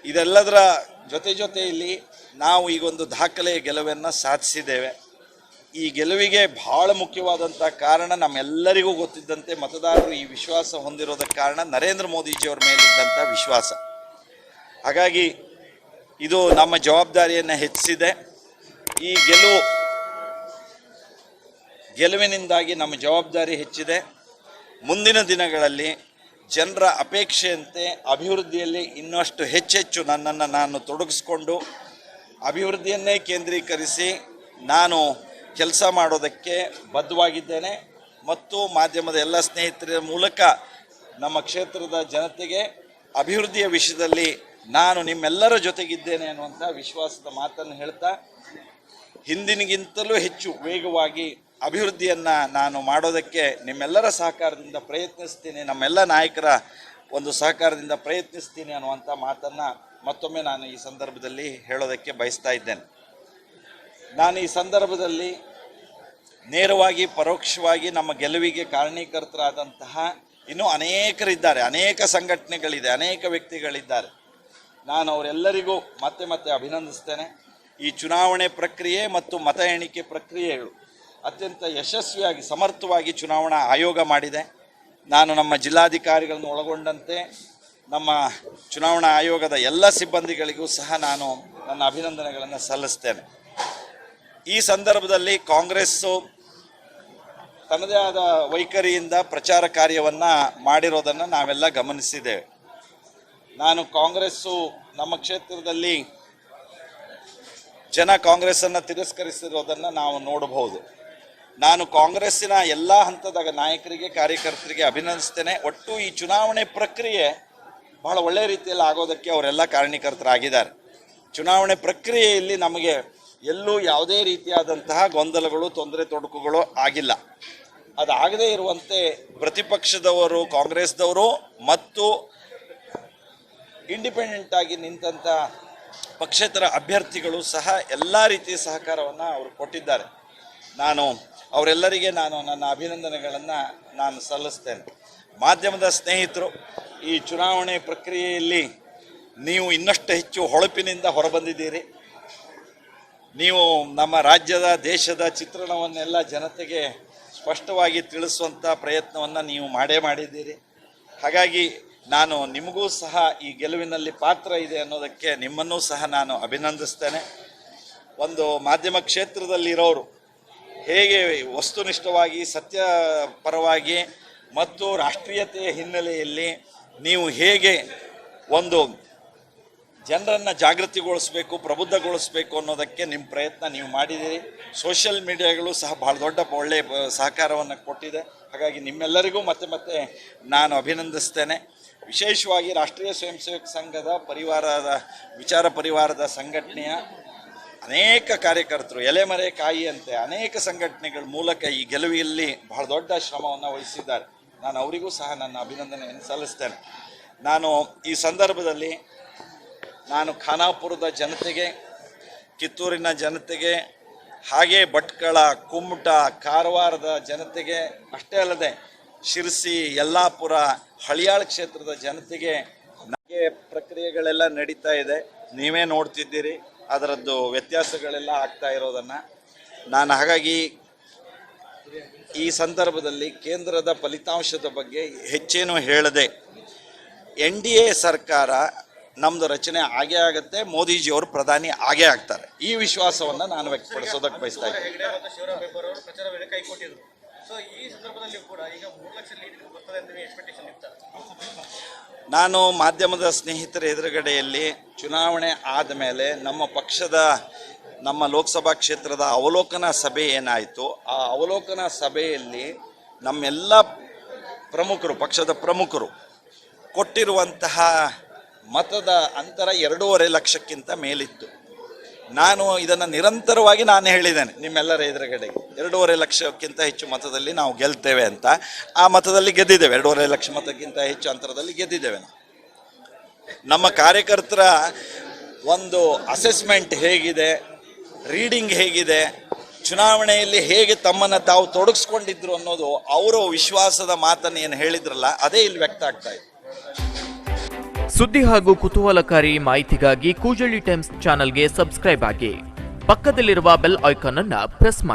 ಇದೆಲ್ಲದರ ಜೊತೆಯಲ್ಲಿ ನಾವು ಈಗೊಂದು ದಾಖಲೆಯ ಗೆಲುವನ್ನು ಸಾಧಿಸಿದ್ದೇವೆ. ಈ ಗೆಲುವಿಗೆ ಬಹಳ ಮುಖ್ಯವಾದಂಥ ಕಾರಣ ನಮ್ಮೆಲ್ಲರಿಗೂ ಗೊತ್ತಿದ್ದಂತೆ ಮತದಾರರು ಈ ವಿಶ್ವಾಸ ಹೊಂದಿರೋದಕ್ಕೆ ಕಾರಣ ನರೇಂದ್ರ ಮೋದಿಜಿಯವರ ಮೇಲಿದ್ದಂಥ ವಿಶ್ವಾಸ. ಹಾಗಾಗಿ ಇದು ನಮ್ಮ ಜವಾಬ್ದಾರಿಯನ್ನು ಹೆಚ್ಚಿಸಿದೆ. ಈ ಗೆಲುವಿನಿಂದಾಗಿ ನಮ್ಮ ಜವಾಬ್ದಾರಿ ಹೆಚ್ಚಿದೆ. ಮುಂದಿನ ದಿನಗಳಲ್ಲಿ ಜನರ ಅಪೇಕ್ಷೆಯಂತೆ ಅಭಿವೃದ್ಧಿಯಲ್ಲಿ ಇನ್ನಷ್ಟು ಹೆಚ್ಚೆಚ್ಚು ನನ್ನನ್ನು ನಾನು ತೊಡಗಿಸ್ಕೊಂಡು ಅಭಿವೃದ್ಧಿಯನ್ನೇ ಕೇಂದ್ರೀಕರಿಸಿ ನಾನು ಕೆಲಸ ಮಾಡೋದಕ್ಕೆ ಬದ್ಧವಾಗಿದ್ದೇನೆ. ಮತ್ತು ಮಾಧ್ಯಮದ ಎಲ್ಲ ಸ್ನೇಹಿತರ ಮೂಲಕ ನಮ್ಮ ಕ್ಷೇತ್ರದ ಜನತೆಗೆ ಅಭಿವೃದ್ಧಿಯ ವಿಷಯದಲ್ಲಿ ನಾನು ನಿಮ್ಮೆಲ್ಲರ ಜೊತೆಗಿದ್ದೇನೆ ಅನ್ನುವಂಥ ವಿಶ್ವಾಸದ ಮಾತನ್ನು ಹೇಳ್ತಾ, ಹಿಂದಿನಗಿಂತಲೂ ಹೆಚ್ಚು ವೇಗವಾಗಿ ಅಭಿವೃದ್ಧಿಯನ್ನು ನಾನು ಮಾಡೋದಕ್ಕೆ ನಿಮ್ಮೆಲ್ಲರ ಸಹಕಾರದಿಂದ ಪ್ರಯತ್ನಿಸ್ತೀನಿ, ನಮ್ಮೆಲ್ಲ ನಾಯಕರ ಒಂದು ಸಹಕಾರದಿಂದ ಪ್ರಯತ್ನಿಸ್ತೀನಿ ಅನ್ನುವಂಥ ಮಾತನ್ನು ಮತ್ತೊಮ್ಮೆ ನಾನು ಈ ಸಂದರ್ಭದಲ್ಲಿ ಹೇಳೋದಕ್ಕೆ ಬಯಸ್ತಾ ಇದ್ದೇನೆ. ನಾನು ಈ ಸಂದರ್ಭದಲ್ಲಿ ನೇರವಾಗಿ ಪರೋಕ್ಷವಾಗಿ ನಮ್ಮ ಗೆಲುವಿಗೆ ಕಾರಣೀಕರ್ತರಾದಂತಹ ಇನ್ನೂ ಅನೇಕರಿದ್ದಾರೆ, ಅನೇಕ ಸಂಘಟನೆಗಳಿದೆ, ಅನೇಕ ವ್ಯಕ್ತಿಗಳಿದ್ದಾರೆ. ನಾನು ಅವರೆಲ್ಲರಿಗೂ ಮತ್ತೆ ಅಭಿನಂದಿಸ್ತೇನೆ. ಈ ಚುನಾವಣೆ ಪ್ರಕ್ರಿಯೆ ಮತ್ತು ಮತ ಎಣಿಕೆ ಪ್ರಕ್ರಿಯೆಗಳು ಅತ್ಯಂತ ಯಶಸ್ವಿಯಾಗಿ ಸಮರ್ಥವಾಗಿ ಚುನಾವಣಾ ಆಯೋಗ ಮಾಡಿದೆ. ನಾನು ನಮ್ಮ ಜಿಲ್ಲಾಧಿಕಾರಿಗಳನ್ನು ಒಳಗೊಂಡಂತೆ ನಮ್ಮ ಚುನಾವಣಾ ಆಯೋಗದ ಎಲ್ಲ ಸಿಬ್ಬಂದಿಗಳಿಗೂ ಸಹ ನಾನು ನನ್ನ ಅಭಿನಂದನೆಗಳನ್ನು ಸಲ್ಲಿಸ್ತೇನೆ. ಈ ಸಂದರ್ಭದಲ್ಲಿ ಕಾಂಗ್ರೆಸ್ಸು ತನ್ನದೇ ಆದ ವೈಖರಿಯಿಂದ ಪ್ರಚಾರ ಕಾರ್ಯವನ್ನು ಮಾಡಿರೋದನ್ನು ನಾವೆಲ್ಲ ಗಮನಿಸಿದ್ದೇವೆ. ನಾನು ಕಾಂಗ್ರೆಸ್ಸು ನಮ್ಮ ಕ್ಷೇತ್ರದಲ್ಲಿ ಜನ ಕಾಂಗ್ರೆಸ್ಸನ್ನು ತಿರಸ್ಕರಿಸಿರೋದನ್ನು ನಾವು ನೋಡಬಹುದು. ನಾನು ಕಾಂಗ್ರೆಸ್ಸಿನ ಎಲ್ಲ ಹಂತದ ನಾಯಕರಿಗೆ ಕಾರ್ಯಕರ್ತರಿಗೆ ಅಭಿನಂದಿಸ್ತೇನೆ. ಒಟ್ಟು ಈ ಚುನಾವಣೆ ಪ್ರಕ್ರಿಯೆ ಬಹಳ ಒಳ್ಳೆಯ ರೀತಿಯಲ್ಲಿ ಆಗೋದಕ್ಕೆ ಅವರೆಲ್ಲ ಕಾರಣೀಕರ್ತರಾಗಿದ್ದಾರೆ. ಚುನಾವಣೆ ಪ್ರಕ್ರಿಯೆಯಲ್ಲಿ ನಮಗೆ ಎಲ್ಲೂ ಯಾವುದೇ ರೀತಿಯಾದಂತಹ ಗೊಂದಲಗಳು, ತೊಡಕುಗಳು ಆಗಿಲ್ಲ. ಅದಾಗದೇ ಇರುವಂತೆ ಪ್ರತಿಪಕ್ಷದವರು, ಕಾಂಗ್ರೆಸ್ದವರು ಮತ್ತು ಇಂಡಿಪೆಂಡೆಂಟ್ ಆಗಿ ನಿಂತಹ ಪಕ್ಷೇತರ ಅಭ್ಯರ್ಥಿಗಳು ಸಹ ಎಲ್ಲ ರೀತಿಯ ಸಹಕಾರವನ್ನು ಅವರು ಕೊಟ್ಟಿದ್ದಾರೆ. ಅವರೆಲ್ಲರಿಗೆ ನಾನು ನನ್ನ ಅಭಿನಂದನೆಗಳನ್ನು ನಾನು ಸಲ್ಲಿಸ್ತೇನೆ. ಮಾಧ್ಯಮದ ಸ್ನೇಹಿತರು, ಈ ಚುನಾವಣೆ ಪ್ರಕ್ರಿಯೆಯಲ್ಲಿ ನೀವು ಇನ್ನಷ್ಟು ಹೆಚ್ಚು ಹೊಳಪಿನಿಂದ ಹೊರಬಂದಿದ್ದೀರಿ. ನೀವು ನಮ್ಮ ರಾಜ್ಯದ, ದೇಶದ ಚಿತ್ರಣವನ್ನೆಲ್ಲ ಜನತೆಗೆ ಸ್ಪಷ್ಟವಾಗಿ ತಿಳಿಸುವಂಥ ಪ್ರಯತ್ನವನ್ನು ನೀವು ಮಾಡಿದ್ದೀರಿ. ಹಾಗಾಗಿ ನಾನು ನಿಮಗೂ ಸಹ ಈ ಗೆಲುವಿನಲ್ಲಿ ಪಾತ್ರ ಇದೆ ಅನ್ನೋದಕ್ಕೆ ನಿಮ್ಮನ್ನೂ ಸಹ ನಾನು ಅಭಿನಂದಿಸ್ತೇನೆ. ಒಂದು ಮಾಧ್ಯಮ ಕ್ಷೇತ್ರದಲ್ಲಿರೋರು ಹೇಗೆ ವಸ್ತುನಿಷ್ಠವಾಗಿ, ಸತ್ಯಪರವಾಗಿ ಮತ್ತು ರಾಷ್ಟ್ರೀಯತೆಯ ಹಿನ್ನೆಲೆಯಲ್ಲಿ ನೀವು ಹೇಗೆ ಒಂದು ಜನರನ್ನು ಜಾಗೃತಿಗೊಳಿಸಬೇಕು, ಪ್ರಬುದ್ಧಗೊಳಿಸಬೇಕು ಅನ್ನೋದಕ್ಕೆ ನಿಮ್ಮ ಪ್ರಯತ್ನ ನೀವು ಮಾಡಿದ್ದೀರಿ. ಸೋಷಿಯಲ್ ಮೀಡಿಯಾಗಳು ಸಹ ಭಾಳ ದೊಡ್ಡ ಒಳ್ಳೆಯ ಸಹಕಾರವನ್ನು ಕೊಟ್ಟಿದೆ. ಹಾಗಾಗಿ ನಿಮ್ಮೆಲ್ಲರಿಗೂ ಮತ್ತೆ ನಾನು ಅಭಿನಂದಿಸ್ತೇನೆ. ವಿಶೇಷವಾಗಿ ರಾಷ್ಟ್ರೀಯ ಸ್ವಯಂ ಸೇವಕ ಸಂಘದ ವಿಚಾರ ಪರಿವಾರದ ಸಂಘಟನೆಯ ಅನೇಕ ಕಾರ್ಯಕರ್ತರು ಎಲೆಮರೆ ಕಾಯಿಯಂತೆ ಅನೇಕ ಸಂಘಟನೆಗಳ ಮೂಲಕ ಈ ಗೆಲುವಿನಲ್ಲಿ ಬಹಳ ದೊಡ್ಡ ಶ್ರಮವನ್ನು ವಹಿಸಿದ್ದಾರೆ. ನಾನು ಅವರಿಗೂ ಸಹ ನನ್ನ ಅಭಿನಂದನೆಯನ್ನು ಸಲ್ಲಿಸ್ತೇನೆ. ನಾನು ಈ ಸಂದರ್ಭದಲ್ಲಿ ಖಾನಾಪುರದ ಜನತೆಗೆ, ಕಿತ್ತೂರಿನ ಜನತೆಗೆ, ಹಾಗೆ ಭಟ್ಕಳ, ಕುಮಟ, ಕಾರವಾರದ ಜನತೆಗೆ ಅಷ್ಟೇ ಅಲ್ಲದೆ ಶಿರಸಿ, ಯಲ್ಲಾಪುರ, ಹಳಿಯಾಳ ಕ್ಷೇತ್ರದ ಜನತೆಗೆ ನನಗೆ ಪ್ರಕ್ರಿಯೆಗಳೆಲ್ಲ ನಡೀತಾ ಇದೆ. ನೀವೇ ನೋಡ್ತಿದ್ದೀರಿ ಅದರದ್ದು ವ್ಯತ್ಯಾಸಗಳೆಲ್ಲ ಆಗ್ತಾ ಇರೋದನ್ನು. ನಾನು ಹಾಗಾಗಿ ಈ ಸಂದರ್ಭದಲ್ಲಿ ಕೇಂದ್ರದ ಫಲಿತಾಂಶದ ಬಗ್ಗೆ ಹೆಚ್ಚೇನು ಹೇಳದೆ, NDA ಸರ್ಕಾರ ನಮ್ಮದು ರಚನೆ ಆಗೇ ಆಗುತ್ತೆ, ಮೋದಿಜಿಯವರು ಪ್ರಧಾನಿ ಆಗೇ ಆಗ್ತಾರೆ, ಈ ವಿಶ್ವಾಸವನ್ನು ನಾನು ವ್ಯಕ್ತಪಡಿಸೋದಕ್ಕೆ ಬಯಸ್ತಾ ಇದ್ದೀನಿ. ನಾನು ಮಾಧ್ಯಮದ ಸ್ನೇಹಿತರ ಎದುರುಗಡೆಯಲ್ಲಿ ಚುನಾವಣೆ ಆದಮೇಲೆ ನಮ್ಮ ಲೋಕಸಭಾ ಕ್ಷೇತ್ರದ ಅವಲೋಕನ ಸಭೆ ಏನಾಯಿತು, ಆ ಅವಲೋಕನ ಸಭೆಯಲ್ಲಿ ನಮ್ಮೆಲ್ಲ ಪಕ್ಷದ ಪ್ರಮುಖರು ಕೊಟ್ಟಿರುವಂತಹ ಮತದ ಅಂತರ 2.5 ಲಕ್ಷಕ್ಕಿಂತ ಮೇಲಿತ್ತು. ನಾನು ಇದನ್ನು ನಿರಂತರವಾಗಿ ಹೇಳಿದ್ದೇನೆ ನಿಮ್ಮೆಲ್ಲರ ಎದುರುಗಡೆಗೆ, 2.5 ಲಕ್ಷಕ್ಕಿಂತ ಹೆಚ್ಚು ಮತದಲ್ಲಿ ನಾವು ಗೆಲ್ತೇವೆ ಅಂತ. ಆ ಮತದಲ್ಲಿ ಗೆದ್ದಿದ್ದೇವೆ, 2.5 ಲಕ್ಷ ಮತಕ್ಕಿಂತ ಹೆಚ್ಚು ಅಂತರದಲ್ಲಿ ಗೆದ್ದಿದ್ದೇವೆ. ನಮ್ಮ ಕಾರ್ಯಕರ್ತರ ಒಂದು ಅಸೆಸ್ಮೆಂಟ್ ಹೇಗಿದೆ, ರೀಡಿಂಗ್ ಹೇಗಿದೆ, ಚುನಾವಣೆಯಲ್ಲಿ ಹೇಗೆ ತಮ್ಮನ್ನು ತಾವು ತೊಡಗಿಸ್ಕೊಂಡಿದ್ರು ಅನ್ನೋದು ಅವರ ವಿಶ್ವಾಸದ ಮಾತನ್ನು ಏನು ಹೇಳಿದ್ರಲ್ಲ, ಅದೇ ಇಲ್ಲಿ ವ್ಯಕ್ತ ಆಗ್ತಾ ಇದೆ. ಸುದ್ದಿ ಹಾಗೂ ಕುತೂಹಲಕಾರಿ ಮಾಹಿತಿಗಾಗಿ ಕೂಜಳ್ಳಿ ಟೈಮ್ಸ್ ಚಾನೆಲ್ಗೆ ಸಬ್ಸ್ಕ್ರೈಬ್ ಆಗಿ. ಪಕ್ಕದಲ್ಲಿರುವ ಬೆಲ್ ಐಕಾನ್ ಅನ್ನು ಪ್ರೆಸ್ ಮಾಡಿ.